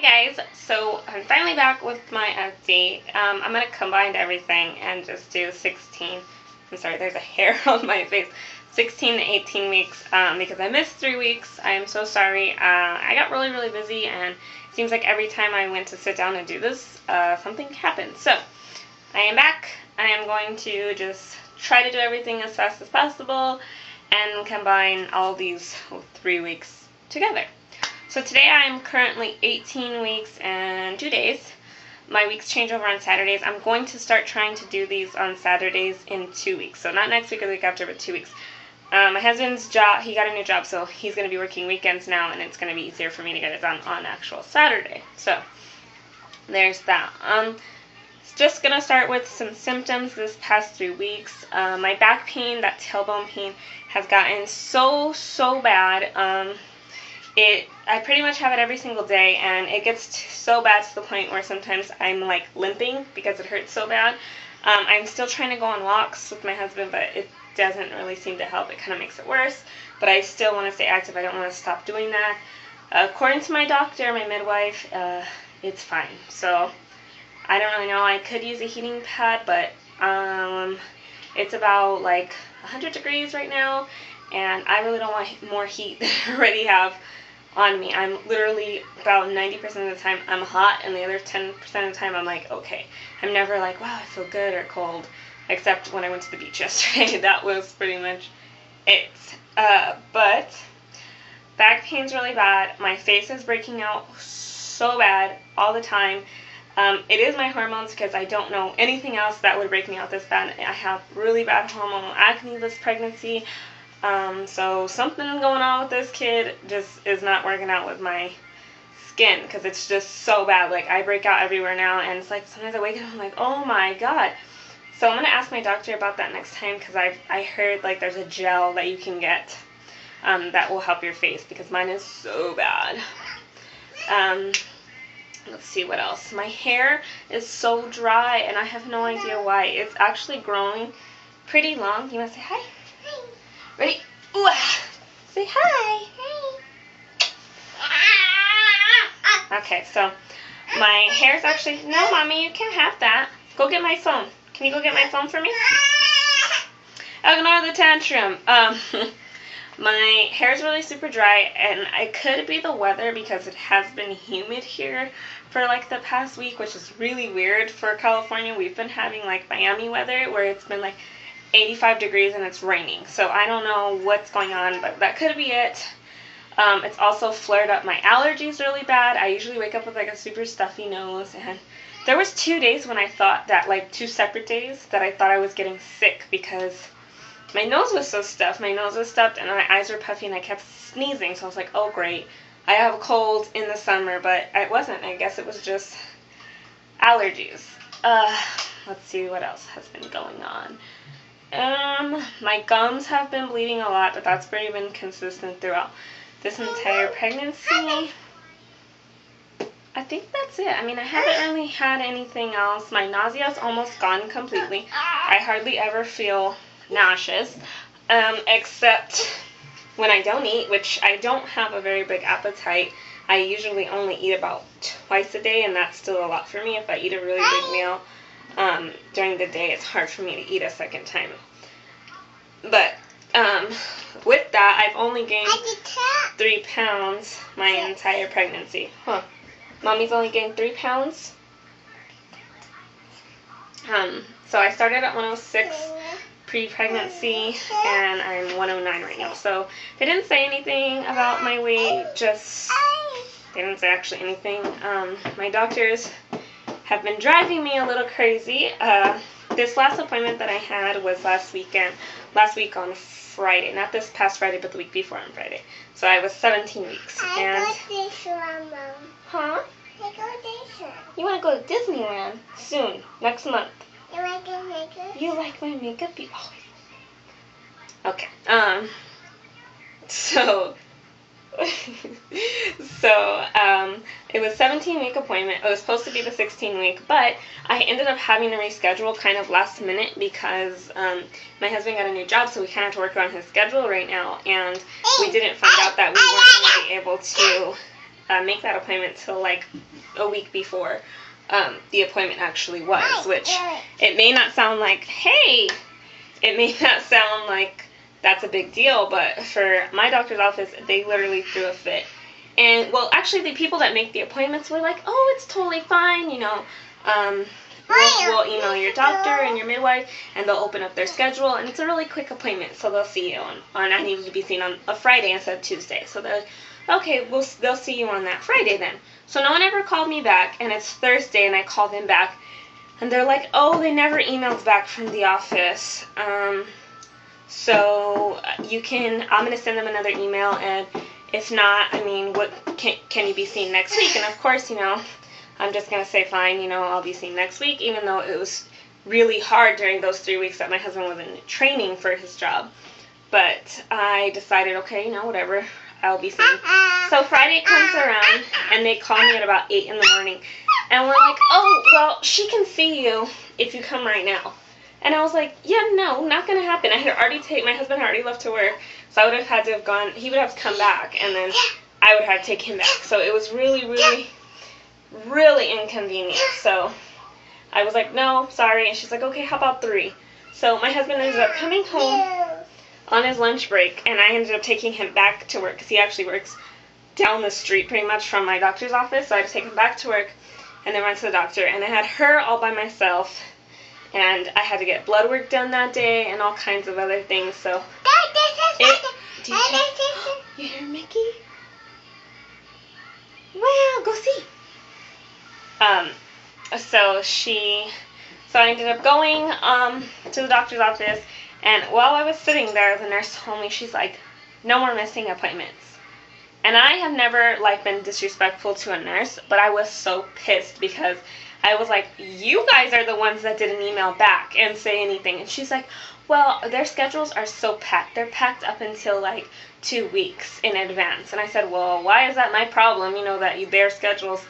guys, so I'm finally back with my update. I'm going to combine everything and just do 16, I'm sorry, there's a hair on my face, 16 to 18 weeks because I missed 3 weeks. I am so sorry. I got really busy, and it seems like every time I went to sit down and do this, something happened. So I am back. I am going to just try to do everything as fast as possible and combine all these 3 weeks together. So today I am currently 18 weeks and 2 days. My weeks change over on Saturdays. I'm going to start trying to do these on Saturdays in 2 weeks. So not next week or the week after, but 2 weeks. My husband's job, he got a new job, so he's going to be working weekends now, and it's going to be easier for me to get it done on actual Saturday. So there's that. Just going to start with some symptoms this past 3 weeks. My back pain, that tailbone pain, has gotten so bad. I pretty much have it every single day, and it gets so bad to the point where sometimes I'm like limping because it hurts so bad. I'm still trying to go on walks with my husband, but it doesn't really seem to help. It kind of makes it worse, but I still want to stay active. I don't want to stop doing that. According to my doctor, my midwife, it's fine. So I don't really know. I could use a heating pad, but it's about like 100 degrees right now, and I really don't want more heat than I already have on me. I'm literally about 90% of the time I'm hot, and the other 10% of the time I'm like, okay. I'm never like, wow, I feel good or cold, except when I went to the beach yesterday. That was pretty much it. But back pain's really bad. My face is breaking out so bad all the time. It is my hormones, because I don't know anything else that would break me out this bad. I have really bad hormonal acne this pregnancy. So something going on with this kid just is not working out with my skin, because it's just so bad. Like, I break out everywhere now, and it's like sometimes I wake up and I'm like, oh my god. So I'm going to ask my doctor about that next time, because I heard like there's a gel that you can get that will help your face, because mine is so bad. Let's see what else. My hair is so dry, and I have no idea why. It's actually growing pretty long. You want to say hi? Hi. Ready? Ooh, say hi. Hi. Okay, so my hair's actually... No, Mommy, you can't have that. Go get my phone. Can you go get my phone for me? Ignore the tantrum. My hair's really super dry, and it could be the weather, because it has been humid here for like the past week, which is really weird for California. We've been having like Miami weather, where it's been like 85 degrees and it's raining. So I don't know what's going on, but that could be it. It's also flared up my allergies really bad. I usually wake up with like a super stuffy nose, and there was 2 days when I thought that, like 2 separate days, that I thought I was getting sick, because my nose was so stuffed. My nose was stuffed, and my eyes were puffy, and I kept sneezing. So I was like, oh great, I have a cold in the summer, but it wasn't. I guess it was just allergies. Let's see what else has been going on. My gums have been bleeding a lot, but that's pretty been consistent throughout this entire pregnancy. I think that's it. I mean, I haven't really had anything else. My nausea's almost gone completely. I hardly ever feel nauseous, except when I don't eat, which I don't have a very big appetite. I usually only eat about twice a day, and that's still a lot for me. If I eat a really big meal during the day, it's hard for me to eat a second time. But with that, I've only gained 3 pounds my entire pregnancy. Huh. Mommy's only gained 3 pounds. So I started at 106 pre-pregnancy, and I'm 109 right now. So they didn't say anything about my weight, just, they didn't say actually anything. My doctors have been driving me a little crazy. This last appointment that I had was last week on Friday. Not this past Friday, but the week before on Friday. So I was 17 weeks. And huh? You want to go to Disneyland soon, next month. You like my makeup? You like my makeup? You always. Okay. It was a 17-week appointment. It was supposed to be the 16-week, but I ended up having to reschedule kind of last minute, because my husband got a new job, so we kind of have to work around his schedule right now, and we didn't find out that we weren't going to be able to make that appointment till like a week before the appointment actually was, which it may not sound like, hey, it may not sound like that's a big deal, but for my doctor's office, they literally threw a fit. And, well, actually, the people that make the appointments were like, oh, it's totally fine, you know, we'll email your doctor and your midwife, and they'll open up their schedule, and it's a really quick appointment, so they'll see you on I needed to be seen on a Friday instead of Tuesday, so they're like, okay, they'll see you on that Friday then. So no one ever called me back, and it's Thursday, and I called them back, and they're like, oh, they never emailed back from the office, so I'm going to send them another email, and if not, I mean, what can you be seen next week? And of course, you know, I'm just going to say, fine, you know, I'll be seen next week, even though it was really hard during those 3 weeks that my husband was in training for his job. But I decided, okay, you know, whatever, I'll be seen. So Friday comes around, and they call me at about 8 in the morning, and we're like, oh, well, she can see you if you come right now. And I was like, yeah, no, not going to happen. My husband had already left to work, so I would have had to have gone, he would have to come back, and then I would have to take him back. So it was really, really, really inconvenient. So I was like, no, sorry. And she's like, okay, how about 3? So my husband ended up coming home on his lunch break, and I ended up taking him back to work, because he actually works down the street pretty much from my doctor's office. So I had to take him back to work, and then went to the doctor, and I had her all by myself. And I had to get blood work done that day and all kinds of other things. So, you hear Mickey? Well, go see. So I ended up going to the doctor's office, and while I was sitting there, the nurse told me, she's like, no more missing appointments. And I have never like been disrespectful to a nurse, but I was so pissed because I was like, you guys are the ones that didn't email back and say anything. And she's like, well, their schedules are so packed. They're packed up until like 2 weeks in advance. And I said, well, why is that my problem? You know, that their schedules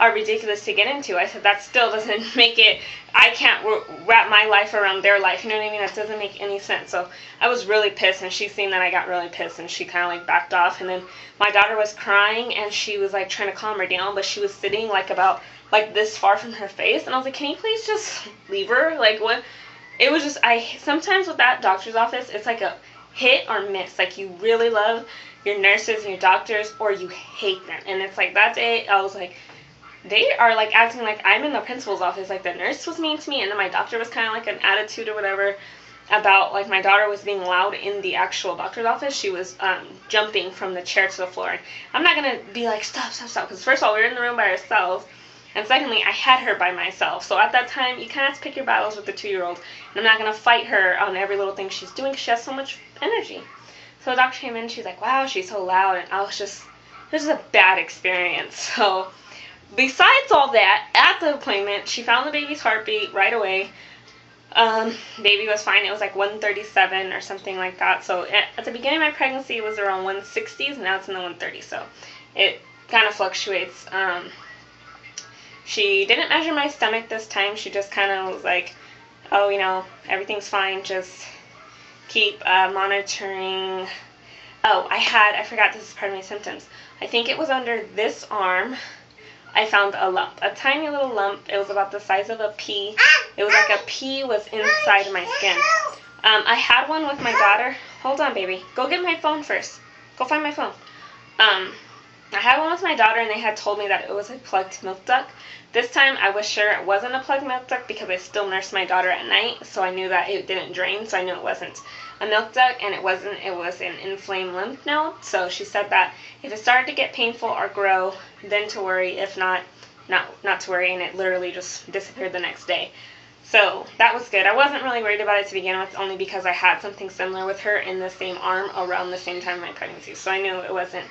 are ridiculous to get into. I said, that still doesn't make it, I can't wrap my life around their life. You know what I mean? That doesn't make any sense. So I was really pissed, and she seen that I got really pissed, and she kind of like backed off. And then my daughter was crying, and she was like trying to calm her down, but she was sitting like about like this far from her face, and I was like, can you please just leave her? Like, what? It was just, sometimes with that doctor's office, it's like a hit or miss. Like, you really love your nurses and your doctors, or you hate them. And it's like, that day, I was like, they are like acting like I'm in the principal's office. Like, the nurse was mean to me, and then my doctor was kind of like an attitude or whatever about, like, my daughter was being loud in the actual doctor's office. She was jumping from the chair to the floor. I'm not going to be like, stop, because first of all, we were in the room by ourselves, and secondly, I had her by myself. So at that time, you kind of have to pick your battles with the 2-year-old, and I'm not going to fight her on every little thing she's doing, because she has so much energy. So the doctor came in, she's like, wow, she's so loud, and I was just, this is a bad experience. So besides all that, at the appointment, she found the baby's heartbeat right away. Baby was fine. It was like 137 or something like that. So at the beginning of my pregnancy, it was around 160s. Now it's in the 130s. So it kind of fluctuates. She didn't measure my stomach this time. She just kind of was like, oh, you know, everything's fine. Just keep monitoring. Oh, I forgot, this is part of my symptoms. I think it was under this arm. I found a lump, a tiny little lump. It was about the size of a pea. It was like a pea was inside of my skin. I had one with my daughter. Hold on, baby. Go get my phone first. Go find my phone. I had one with my daughter, and they had told me that it was a plugged milk duct. This time, I was sure it wasn't a plugged milk duct because I still nursed my daughter at night, so I knew that it didn't drain, so I knew it wasn't a milk duct, and it was an inflamed lymph node. So she said that if it started to get painful or grow, then to worry. If not to worry, and it literally just disappeared the next day. So that was good. I wasn't really worried about it to begin with, only because I had something similar with her in the same arm around the same time of my pregnancy, so I knew it wasn't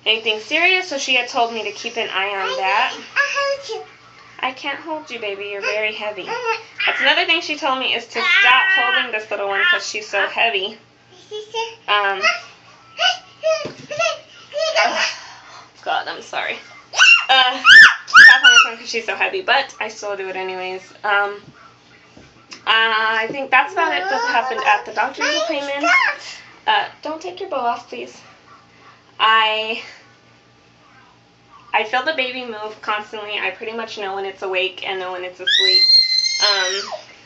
anything serious. So she had told me to keep an eye on that. I hold you. I can't hold you, baby. You're very heavy. That's another thing she told me, is to stop holding this little one because she's so heavy. God, I'm sorry. Stop holding this one because she's so heavy, but I still do it anyways. I think that's about it that happened at the doctor's appointment. Don't take your bow off, please. I feel the baby move constantly. I pretty much know when it's awake and know when it's asleep.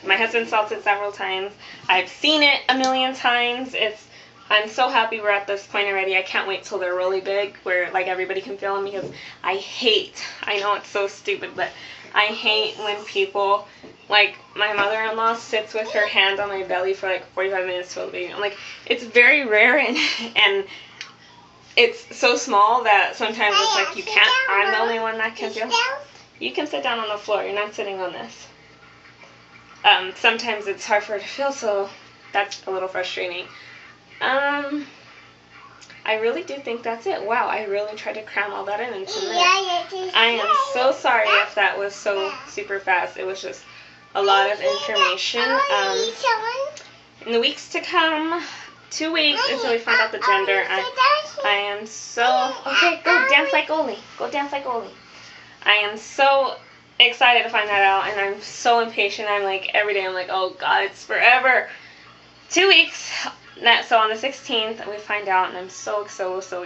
My husband felt it several times. I've seen it a million times. I'm so happy we're at this point already. I can't wait till they're really big where like everybody can feel them, because I know it's so stupid, but I hate when people, like my mother-in-law sits with her hand on my belly for like 45 minutes to hold the baby. I'm like, it's very rare, and it's so small that sometimes it's like you can't, I'm the only one that can feel. You can sit down on the floor, you're not sitting on this. Sometimes it's hard for her to feel, so that's a little frustrating. I really do think that's it. Wow, I really tried to cram all that in a minute. I am so sorry if that was so super fast. It was just a lot of information. In the weeks to come, 2 weeks until we find out the gender, I am so... Okay, go dance like Oli. Go dance like Oli. I am so excited to find that out, and I'm so impatient. I'm like, every day I'm like, oh God, it's forever. 2 weeks. So on the 16th, we find out, and I'm so excited. So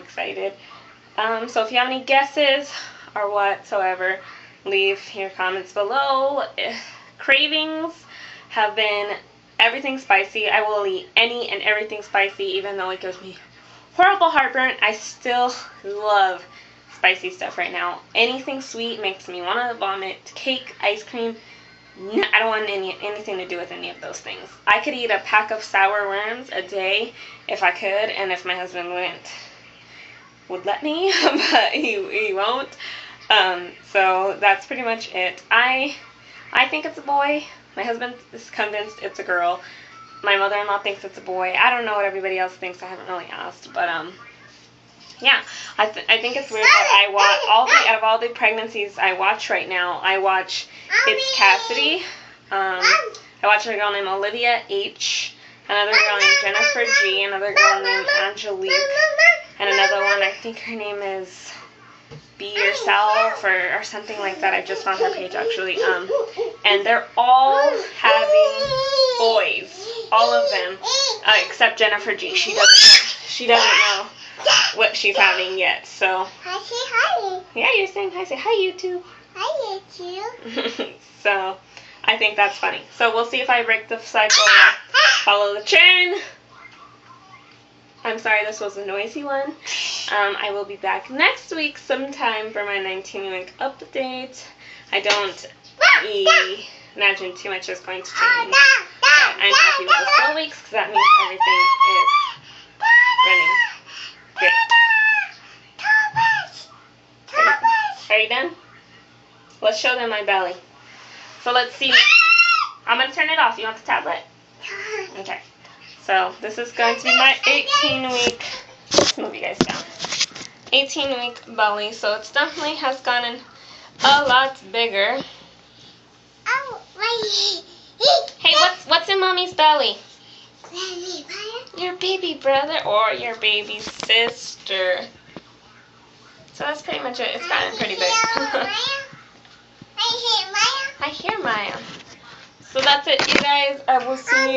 if you have any guesses or whatsoever, leave your comments below. Cravings have been everything spicy. I will eat any and everything spicy, even though it gives me horrible heartburn. I still love spicy stuff right now. Anything sweet makes me want to vomit. Cake, ice cream. No, I don't want anything to do with any of those things. I could eat a pack of sour worms a day if I could, and if my husband would let me, but he won't. So that's pretty much it. I think it's a boy. My husband is convinced it's a girl. My mother-in-law thinks it's a boy. I don't know what everybody else thinks. I haven't really asked, but yeah, I think it's weird that I watch out of all the pregnancies I watch right now, I watch It's Cassidy. I watch a girl named Olivia H, another girl named Jennifer G, another girl named Angelique, and another one, I think her name is Be Yourself or something like that. I just found her page actually. And they're all having boys, all of them, except Jennifer G. She doesn't know what she's having yet, so. Hi. Yeah, you're saying hi. Say hi, YouTube. Hi, YouTube. So, I think that's funny. So we'll see if I break the cycle and follow the trend. I'm sorry this was a noisy one. I will be back next week sometime for my 19-week update. I don't imagine too much is going to change. But I'm happy with the 12 weeks because that means everything is running good. Are you done? Let's show them my belly. So let's see. I'm going to turn it off. You want the tablet? Okay. So this is going to be my 18-week. Let's move you guys down. 18-week belly. So it definitely has gotten a lot bigger. Hey, what's in mommy's belly? Your baby brother or your baby sister. So that's pretty much it. It's gotten pretty big. I hear Maya. So that's it, you guys. I will see you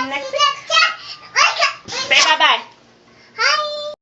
next week. Say bye-bye.